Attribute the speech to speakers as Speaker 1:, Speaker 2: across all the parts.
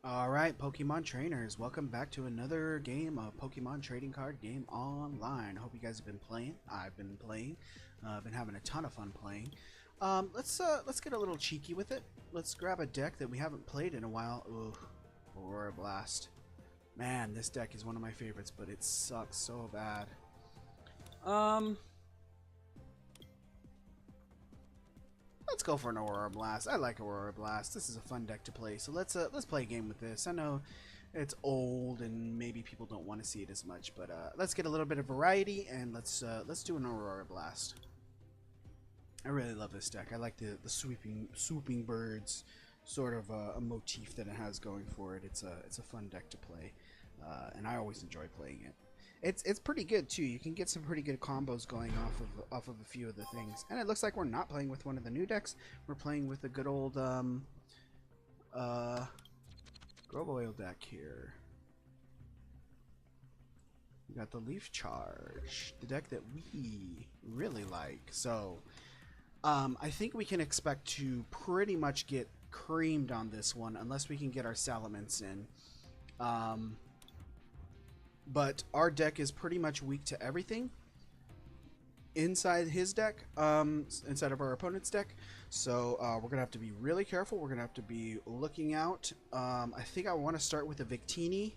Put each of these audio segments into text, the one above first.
Speaker 1: Alright, Pokemon trainers, welcome back to another game of Pokemon Trading Card Game Online. I hope you guys have been playing. I've been playing. I've been having a ton of fun playing. Let's get a little cheeky with it. Let's grab a deck that we haven't played in a while. Ooh, Aurora Blast. Man, this deck is one of my favorites, but it sucks so bad. Let's go for an Aurora Blast. I like Aurora Blast. This is a fun deck to play. So let's play a game with this. I know it's old and maybe people don't want to see it as much, but let's get a little bit of variety and let's do an Aurora Blast. I really love this deck. I like the swooping birds sort of a motif that it has going for it. It's a fun deck to play, and I always enjoy playing it. It's pretty good too. You can get some pretty good combos going off of a few of the things. And it looks like we're not playing with one of the new decks. We're playing with a good old Grove Oil deck here. We got the Leaf Charge, the deck that we really like. So I think we can expect to pretty much get creamed on this one unless we can get our Salamence in. But our deck is pretty much weak to everything inside his deck, inside of our opponent's deck. So we're gonna have to be really careful. We're gonna have to be looking out. I think I want to start with a Victini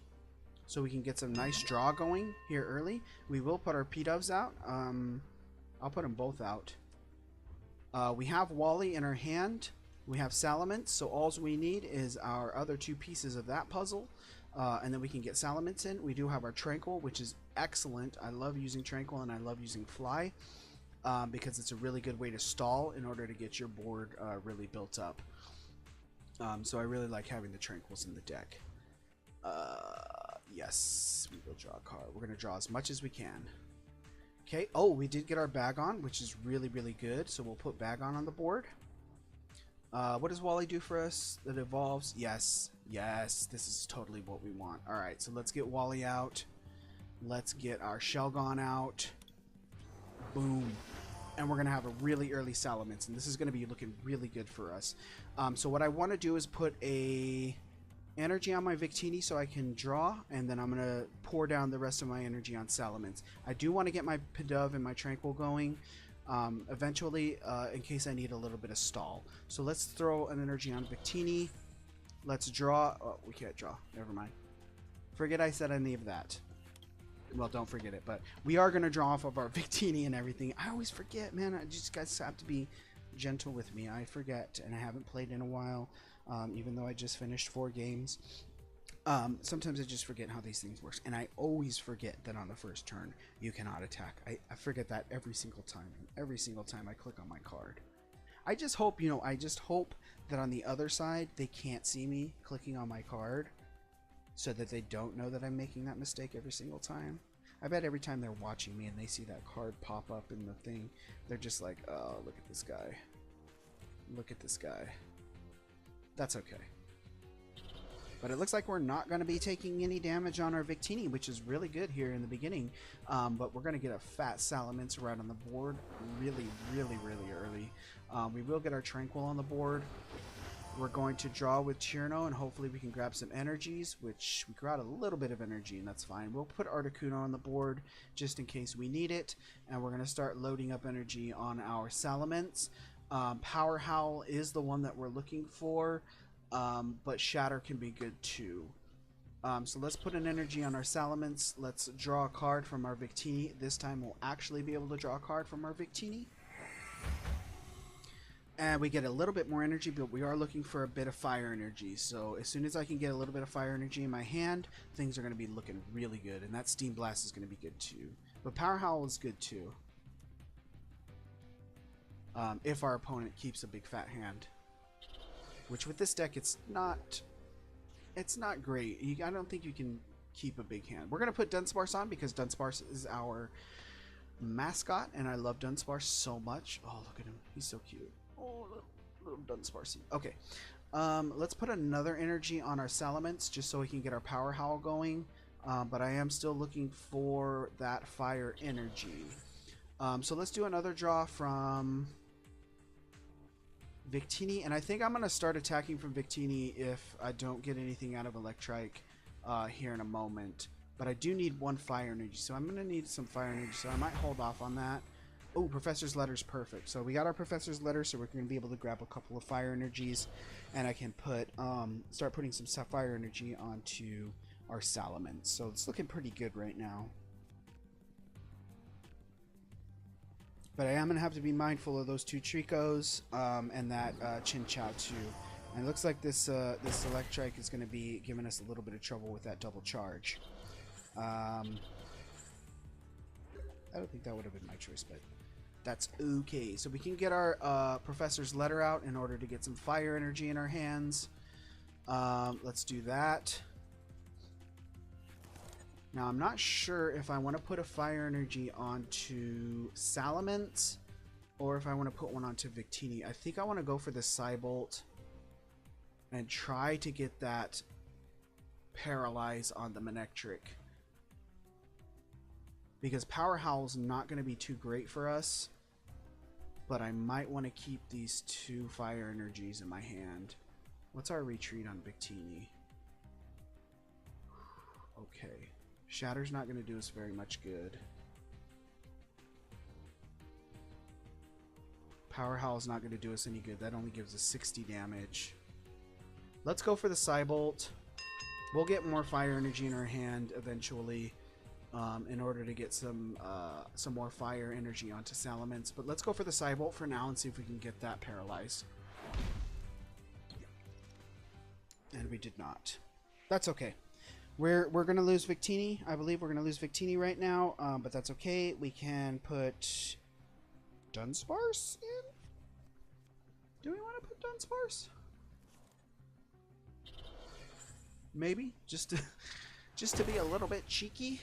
Speaker 1: so we can get some nice draw going here early. We will put our P-Doves out. I'll put them both out. We have Wally in our hand. We have Salamence, so all we need is our other two pieces of that puzzle. And then we can get Salamence in. We do have our Tranquil, which is excellent. I love using Tranquil and I love using Fly because it's a really good way to stall in order to get your board really built up. So I really like having the Tranquils in the deck. Yes, we will draw a card. We're going to draw as much as we can. Okay, oh, we did get our Bagon, which is really, really good. So we'll put Bagon on the board. What does Wally do for us? That evolves. Yes, yes, this is totally what we want. All right, so let's get Wally out. Let's get our Shelgon out. Boom. And we're going to have a really early Salamence, and this is going to be looking really good for us. So what I want to do is put a energy on my Victini so I can draw, and then I'm going to pour down the rest of my energy on Salamence. I do want to get my Pidove and my Tranquil going. Eventually, in case I need a little bit of stall. So let's throw an energy on Victini. Let's draw. Oh, we can't draw. Never mind. Forget I said any of that. Well, don't forget it. But we are going to draw off of our Victini and everything. I always forget, man. I just guys have to be gentle with me. I forget, and I haven't played in a while, even though I just finished 4 games. Sometimes I just forget how these things work, and I always forget that on the first turn you cannot attack. I forget that every single time. Every single time I click on my card. I just hope, I just hope that on the other side they can't see me clicking on my card so that they don't know that I'm making that mistake every single time. I bet every time they're watching me and they see that card pop up in the thing, they're just like, oh, look at this guy. Look at this guy. That's okay. But it looks like we're not going to be taking any damage on our Victini, which is really good here in the beginning. But we're going to get a fat Salamence right on the board really, really, really early. We will get our Tranquil on the board. We're going to draw with Tierno, and hopefully we can grab some energies, which we got a little bit of energy, and that's fine. We'll put Articuno on the board just in case we need it. And we're going to start loading up energy on our Salamence. Power Howl is the one that we're looking for. But Shatter can be good too. So let's put an energy on our Salamence. Let's draw a card from our Victini. This time we'll actually be able to draw a card from our Victini. And we get a little bit more energy, but we are looking for a bit of fire energy. So as soon as I can get a little bit of fire energy in my hand, things are going to be looking really good. And that Steam Blast is going to be good too. But Power Howl is good too. If our opponent keeps a big fat hand. Which with this deck, it's not great. I don't think you can keep a big hand. We're going to put Dunsparce on because Dunsparce is our mascot, and I love Dunsparce so much. Oh, look at him. He's so cute. Oh, little Dunsparce. Okay. Let's put another energy on our Salamence just so we can get our Power Howl going. But I am still looking for that fire energy. So let's do another draw from Victini, and I think I'm going to start attacking from Victini if I don't get anything out of Electrike here in a moment. But I do need one fire energy, so I'm going to need some fire energy, so I might hold off on that. Oh, Professor's Letter's perfect. So we got our Professor's Letter, so we're going to be able to grab a couple of fire energies, and I can put start putting some fire energy onto our Salamence. So it's looking pretty good right now. But I am going to have to be mindful of those two Tricos and that Chinchou too. And it looks like this Electrike is going to be giving us a little bit of trouble with that double charge. I don't think that would have been my choice, but that's okay. So we can get our Professor's Letter out in order to get some fire energy in our hands. Let's do that. Now, I'm not sure if I want to put a fire energy onto Salamence or if I want to put one onto Victini. I think I want to go for the Psybolt and try to get that Paralyze on the Manectric. Because Power Howl's not going to be too great for us, but I might want to keep these two fire energies in my hand. What's our retreat on Victini? Okay. Shatter's not going to do us very much good. Power Howl's not going to do us any good. That only gives us 60 damage. Let's go for the Psybolt. We'll get more fire energy in our hand eventually in order to get some more fire energy onto Salamence. But let's go for the Psybolt for now and see if we can get that paralyzed. And we did not. That's okay. We're going to lose Victini. I believe we're going to lose Victini right now, but that's okay. We can put Dunsparce in? Do we want to put Dunsparce? Maybe, just to be a little bit cheeky.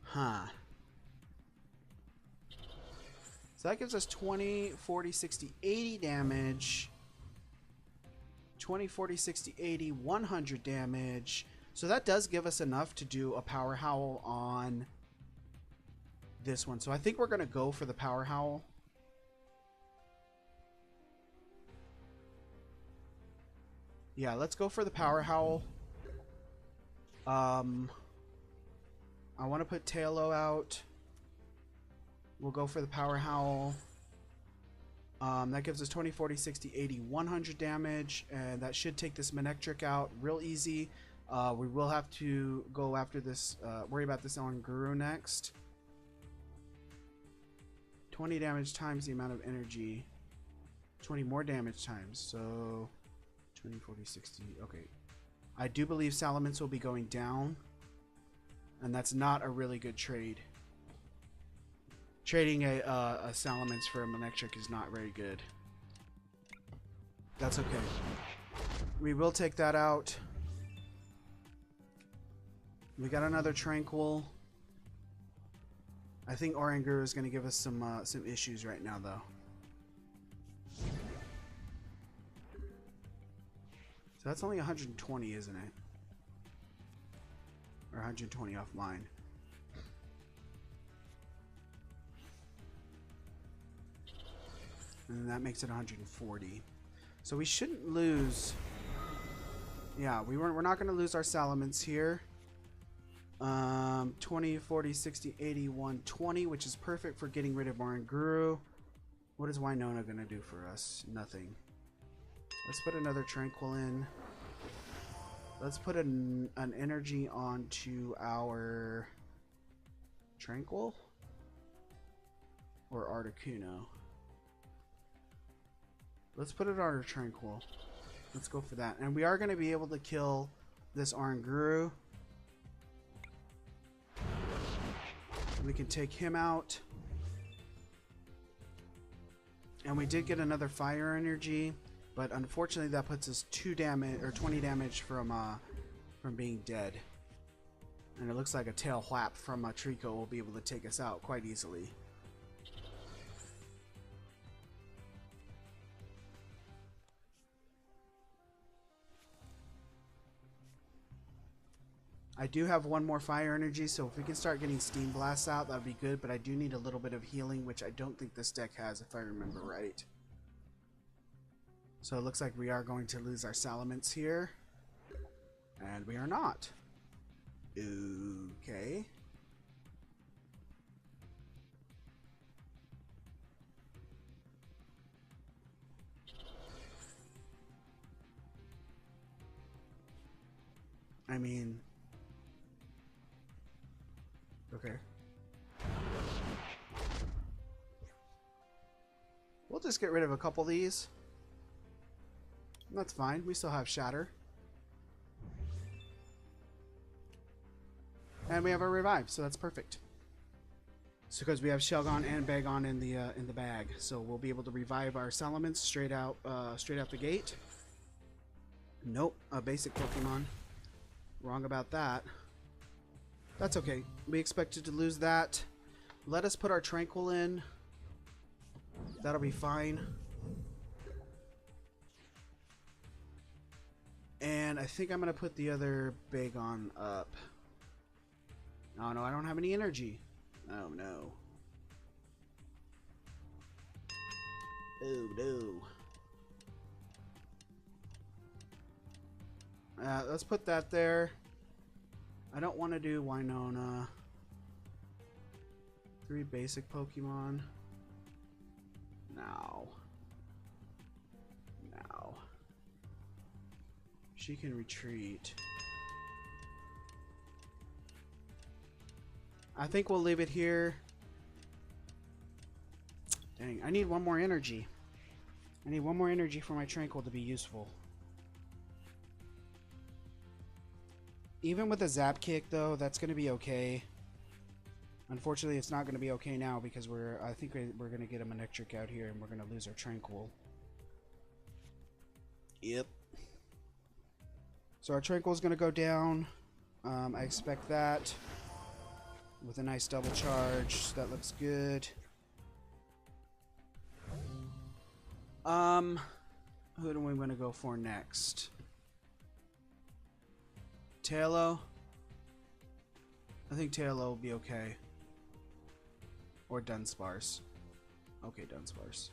Speaker 1: Huh. So that gives us 20, 40, 60, 80 damage. 20, 40, 60, 80, 100 damage. So that does give us enough to do a Power Howl on this one. So I think we're going to go for the Power Howl. Yeah, let's go for the Power Howl. I want to put Tailo out. We'll go for the Power Howl. That gives us 20, 40, 60, 80, 100 damage, and that should take this Manectric out real easy. We will have to go after this, worry about this on Guru next. 20 damage times the amount of energy. 20 more damage times, so 20, 40, 60, okay. I do believe Salamence will be going down, and that's not a really good trade. Trading a Salamence for a Manectric is not very good. That's okay. We will take that out. We got another Tranquil. I think Oranguru is going to give us some issues right now, though. So that's only 120, isn't it? Or 120 off mine. And that makes it 140. So we shouldn't lose. Yeah, we're not going to lose our Salamence here. 20, 40, 60, 80, 120, which is perfect for getting rid of Oranguru. What is Winona going to do for us? Nothing. Let's put another Tranquil in. Let's put an energy onto our Tranquil or Articuno. Let's put it on our Tranquil. Let's go for that. And we are going to be able to kill this Oranguru. We can take him out. And we did get another fire energy, but unfortunately that puts us 2 damage or 20 damage from being dead. And it looks like a tail whap from a Trico will be able to take us out quite easily. I do have one more fire energy, so if we can start getting Steam Blasts out, that would be good, but I do need a little bit of healing, which I don't think this deck has, if I remember right. So it looks like we are going to lose our Salamence here. And we are not. Okay. I mean... Okay. We'll just get rid of a couple of these. That's fine. We still have Shatter. And we have our Revive, so that's perfect. So because we have Shelgon and Bagon in the bag, so we'll be able to revive our Salamence straight out the gate. Nope, a basic Pokemon. Wrong about that. That's okay. We expected to lose that. Let us put our Tranquil in. That'll be fine. And I think I'm going to put the other Bagon up. Oh no, I don't have any energy. Oh no. Oh no. Let's put that there. I don't want to do Winona. 3 basic Pokemon. Now. She can retreat. I think we'll leave it here. Dang, I need one more energy. I need one more energy for my Tranquil to be useful. Even with a Zap Kick, though, that's going to be okay. Unfortunately, it's not going to be okay now because I think we're going to get a Manectric out here and we're going to lose our Tranquil. Yep. So our Tranquil is going to go down. I expect that. With a nice double charge. That looks good. Who do we want to go for next? Tailo? I think Tailo will be okay. Or Dunsparce. Okay, Dunsparce.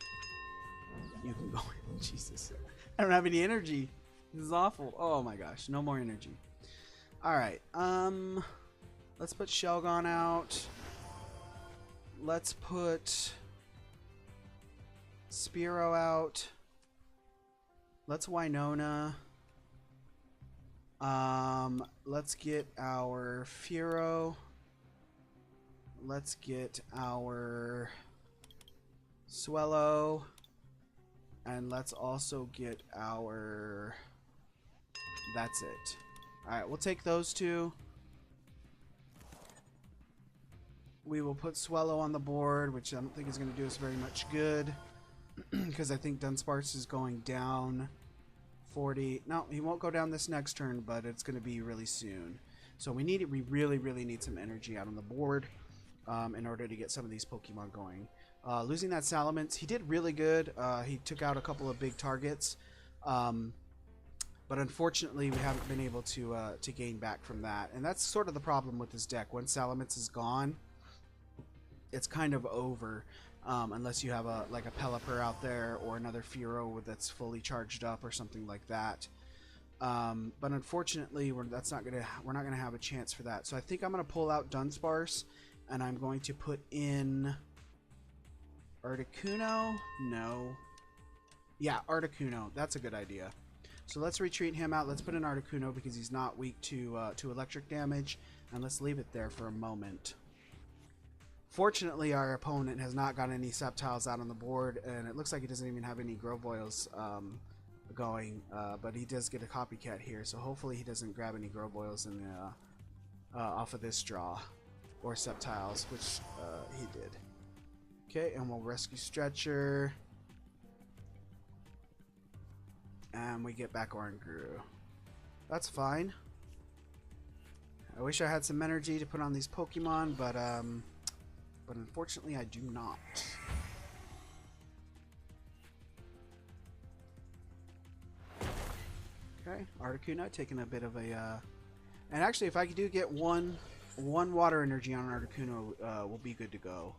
Speaker 1: You can go in. Jesus. I don't have any energy. This is awful. Oh my gosh. No more energy. Alright. Let's put Shelgon out. Let's put Spearow out. Let's Winona. Let's get our Fearow. Let's get our Swellow. And let's also get our... That's it. Alright, we'll take those two. We will put Swellow on the board, which I don't think is going to do us very much good. Because I think Dunsparce is going down 40. No, he won't go down this next turn, but it's going to be really soon. So we really, really need some energy out on the board in order to get some of these Pokemon going. Losing that Salamence, he did really good. He took out a couple of big targets. But unfortunately, we haven't been able to gain back from that. And that's sort of the problem with this deck. Once Salamence is gone, it's kind of over. Unless you have a Pelipper out there or another Fearow that's fully charged up or something like that. But unfortunately, we're not gonna have a chance for that. So I think I'm gonna pull out Dunsparce, and I'm going to put in Articuno. No. Yeah, Articuno. That's a good idea. So let's retreat him out. Let's put in Articuno because he's not weak to electric damage, and let's leave it there for a moment. Fortunately, our opponent has not got any Sceptiles out on the board, and it looks like he doesn't even have any Groboils going, but he does get a Copycat here, so hopefully he doesn't grab any Groboils in the, off of this draw, or Sceptiles, which he did. Okay, and we'll rescue Stretcher, and we get back Oranguru. That's fine. I wish I had some energy to put on these Pokemon, but unfortunately I do not. Okay, Articuno taking a bit of a... and actually, if I do get one water energy on Articuno, we'll be good to go.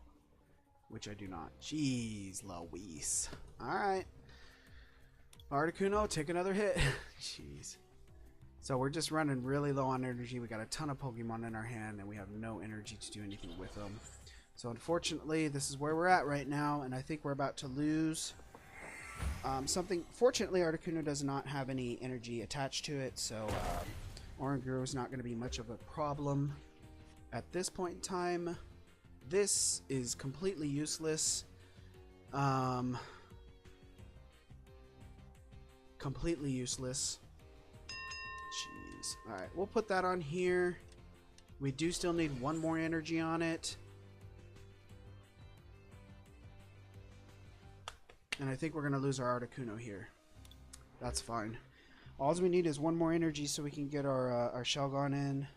Speaker 1: Which I do not. Jeez Louise. Alright. Articuno, take another hit. Jeez. So we're just running really low on energy. We got a ton of Pokemon in our hand, and we have no energy to do anything with them. So unfortunately, this is where we're at right now, and I think we're about to lose something. Fortunately, Articuno does not have any energy attached to it, so Oranguru is not going to be much of a problem at this point in time. This is completely useless. Completely useless. Jeez. Alright, we'll put that on here. We do still need one more energy on it. And I think we're going to lose our Articuno here. That's fine. All we need is one more energy so we can get our Shelgon in.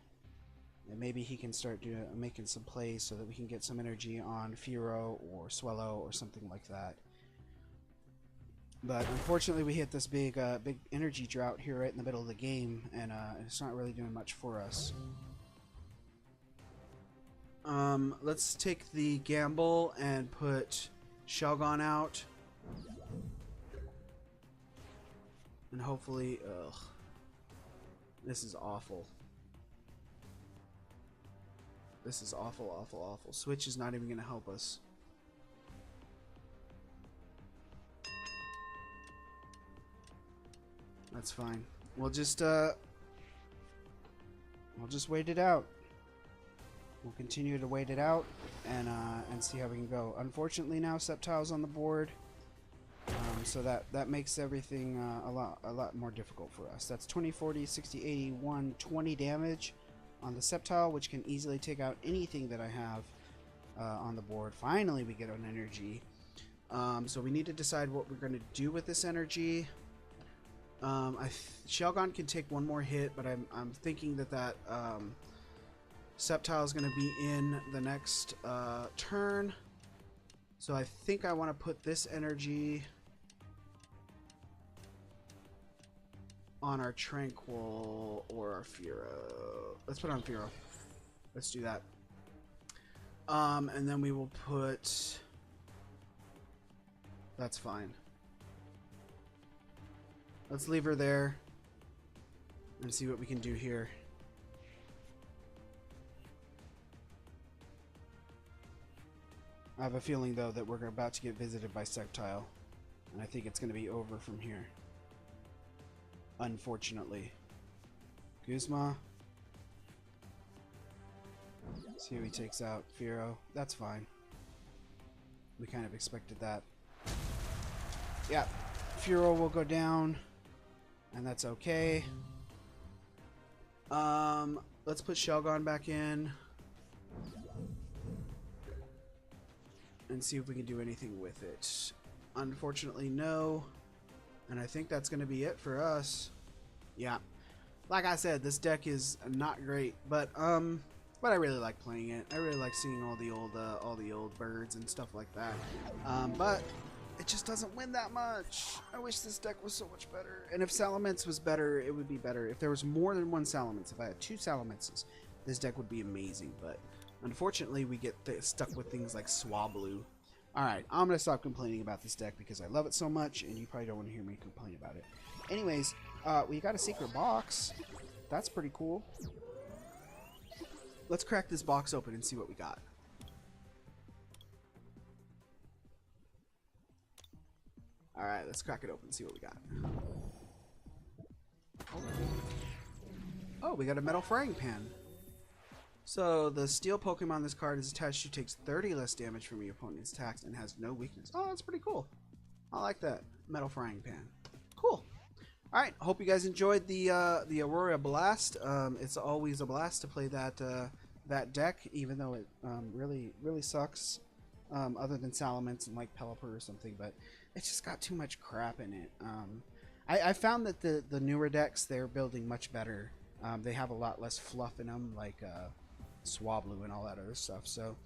Speaker 1: And maybe he can start making some plays so that we can get some energy on Furo or Swellow or something like that. But unfortunately, we hit this big energy drought here right in the middle of the game, and it's not really doing much for us. Let's take the gamble and put Shelgon out. And hopefully, ugh. This is awful. This is awful, awful, awful. Switch is not even going to help us. That's fine. We'll just wait it out. We'll continue to wait it out and see how we can go. Unfortunately, now Sceptile's on the board, so that makes everything a lot more difficult for us. That's 20, 40, 60, 80, 120 damage on the Sceptile, which can easily take out anything that I have on the board. Finally, we get an energy. So we need to decide what we're going to do with this energy. Shelgon can take one more hit, but I'm thinking that Sceptile is going to be in the next turn. So I think I want to put this energy on our Tranquil or our Furo. Let's put it on Furo. Let's do that. And then we will put... That's fine. Let's leave her there and see what we can do here. I have a feeling, though, that we're about to get visited by Sceptile, and I think it's going to be over from here. Unfortunately. Guzma. See who he takes out. Furo. That's fine. We kind of expected that. Yeah. Furo will go down. And that's okay. Let's put Shelgon back in. And see if we can do anything with it. Unfortunately, no. And I think that's going to be it for us. Yeah. Like I said, this deck is not great, but I really like playing it. I really like seeing all the old birds and stuff like that. But it just doesn't win that much. I wish this deck was so much better. And if Salamence was better, it would be better. If there was more than one Salamence, if I had two Salamences, this deck would be amazing. But unfortunately, we get stuck with things like Swablu. Alright, I'm going to stop complaining about this deck because I love it so much, and you probably don't want to hear me complain about it. Anyways, we got a secret box. That's pretty cool. Let's crack this box open and see what we got. Alright, let's crack it open and see what we got. Oh, we got a metal frying pan. So, the steel Pokemon this card is attached to takes 30 less damage from your opponent's attacks and has no weakness. Oh, that's pretty cool. I like that. Metal frying pan. Cool. Alright, hope you guys enjoyed the Aurora Blast. It's always a blast to play that deck, even though it really sucks. Other than Salamence and like Pelipper or something, but it's just got too much crap in it. I found that the newer decks, they're building much better. They have a lot less fluff in them, like Swablu and all that other stuff. So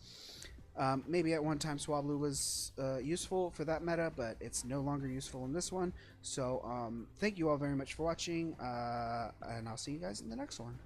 Speaker 1: maybe at one time Swablu was useful for that meta, but it's no longer useful in this one. So thank you all very much for watching, and I'll see you guys in the next one.